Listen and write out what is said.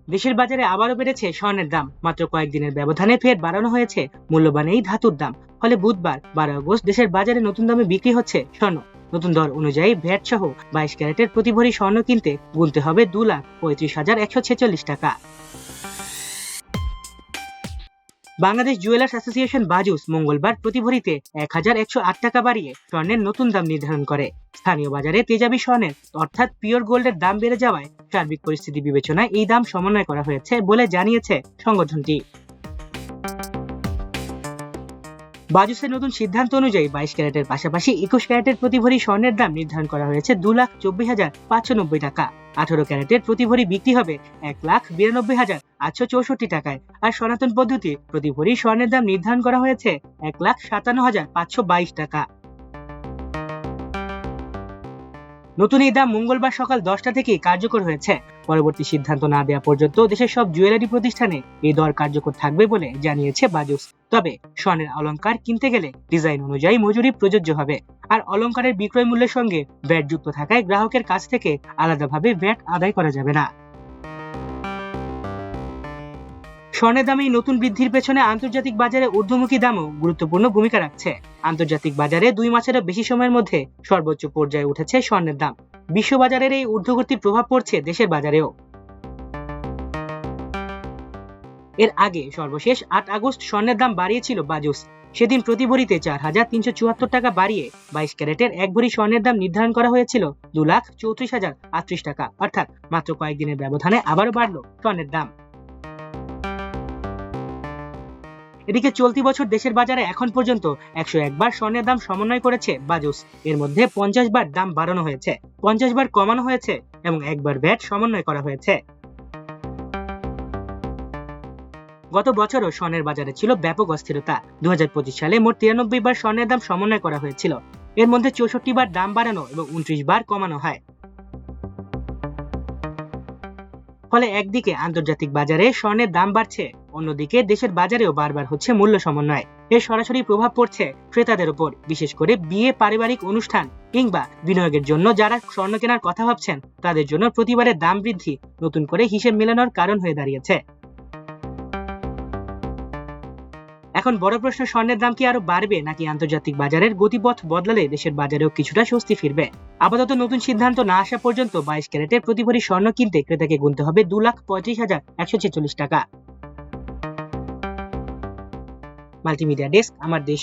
দেশের বাজারে আবারও বেড়েছে স্বর্ণের দাম। মাত্র কয়েকদিনের ব্যবধানে ফের বাড়ানো হয়েছে মূল্যবান এই ধাতুর দাম। ফলে বুধবার 12 আগস্ট দেশের বাজারে নতুন দামে বিক্রি হচ্ছে স্বর্ণ। নতুন দর অনুযায়ী ভ্যাট সহ 22 ক্যারেটের প্রতি ভরি স্বর্ণ কিনতে গুনতে হবে 2,35,146 টাকা। বাংলাদেশ জুয়েলার্স অ্যাসোসিয়েশন বাজুস মঙ্গলবার প্রতি ভরিতে 1,108 টাকা বাড়িয়ে স্বর্ণের নতুন দাম নির্ধারণ করে। স্থানীয় বাজারে তেজাবি স্বর্ণের অর্থাৎ পিওর গোল্ডের দাম বেড়ে যাওয়ায় সার্বিক পরিস্থিতি বিবেচনায় এই দাম সমন্বয় করা হয়েছে বলে জানিয়েছে সংগঠনটি। বাজুসের নতুন সিদ্ধান্ত অনুযায়ী 22 ক্যারেটের পাশাপাশি 21 ক্যারেটের প্রতি ভরি স্বর্ণের দাম নির্ধারণ করা হয়েছে 2,24,590 টাকা। 18 ক্যারেটের প্রতি ভরি বিক্রি হবে 1,92,864 টাকায়। আর সনাতন পদ্ধতি প্রতি ভরি স্বর্ণের দাম নির্ধারণ করা হয়েছে 1,57,522 টাকা। নতুন এই দাম মঙ্গলবার সকাল 10টা থেকে কার্যকর হয়েছে। পরবর্তী সিদ্ধান্ত না দেওয়া পর্যন্ত দেশের সব জুয়েলারি প্রতিষ্ঠানে এই দর কার্যকর থাকবে বলে জানিয়েছে বাজুস। তবে স্বর্ণের অলংকার কিনতে গেলে ডিজাইন অনুযায়ী মজুরি প্রযোজ্য হবে। আর অলংকারের বিক্রয় মূল্যের সঙ্গে ভ্যাট যুক্ত থাকায় গ্রাহকের কাছ থেকে আলাদাভাবে ভ্যাট আদায় করা যাবে না। স্বর্ণের দামে নতুন বৃদ্ধির পেছনে আন্তর্জাতিক বাজারে ঊর্ধ্বমুখী দামও গুরুত্বপূর্ণ ভূমিকা রাখছে। আন্তর্জাতিক বাজারে 2 মাসেরও বেশি সময়ের মধ্যে সর্বোচ্চ পর্যায়ে উঠেছে স্বর্ণের দাম। বিশ্ববাজারের এই ঊর্ধ্বগতির প্রভাব পড়ছে দেশের বাজারেও। এর আগে সর্বশেষ 8 আগস্ট স্বর্ণের দাম বাড়িয়েছিল বাজুস। সেদিন প্রতি ভরিতে 4,374 টাকা বাড়িয়ে 22 ক্যারেটের এক ভরি স্বর্ণের দাম নির্ধারণ করা হয়েছিল 2,34,038 টাকা। অর্থাৎ মাত্র কয়েকদিনের ব্যবধানে আবারও বাড়ল স্বর্ণের দাম। এদিকে চলতি বছর দেশের বাজারে এখন পর্যন্ত 101 বার স্বর্ণের দাম সমন্বয় করেছে বাজুস। এর মধ্যে 50 বার দাম বাড়ানো হয়েছে, 50 বার কমানো হয়েছে এবং একবার ভ্যাট সমন্বয় করা হয়েছে। গত বছরও স্বর্ণের বাজারে ছিল ব্যাপক অস্থিরতা। 2025 সালে মোট 93 বার স্বর্ণের দাম সমন্বয় করা হয়েছিল। এর মধ্যে 64 বার দাম বাড়ানো এবং 29 বার কমানো হয়। ফলে একদিকে আন্তর্জাতিক বাজারে স্বর্ণের দাম বাড়ছে, অন্যদিকে দেশের বাজারেও বারবার হচ্ছে মূল্য সমন্বয়। এর সরাসরি প্রভাব পড়ছে ক্রেতাদের উপর, বিশেষ করে বিয়ে, পারিবারিক অনুষ্ঠান কিংবা বিনিয়োগের জন্য যারা স্বর্ণ কেনার কথা ভাবছেন তাদের জন্য প্রতিবারের দাম বৃদ্ধি নতুন করে হিসেব মেলানোর কারণ হয়ে দাঁড়িয়েছে। এখন বড় প্রশ্ন, স্বর্ণের দাম কি আরো বাড়বে নাকি আন্তর্জাতিক বাজারের গতিপথ বদলালে দেশের বাজারেও কিছুটা স্বস্তি ফিরবে? আপাতত নতুন সিদ্ধান্ত না আসা পর্যন্ত 22 ক্যারেটের প্রতি ভরি স্বর্ণ কিনতে ক্রেতাকে গুনতে হবে 2,35,146 টাকা। মাল্টিমিডিয়া ডেস্ক, আমার দেশ।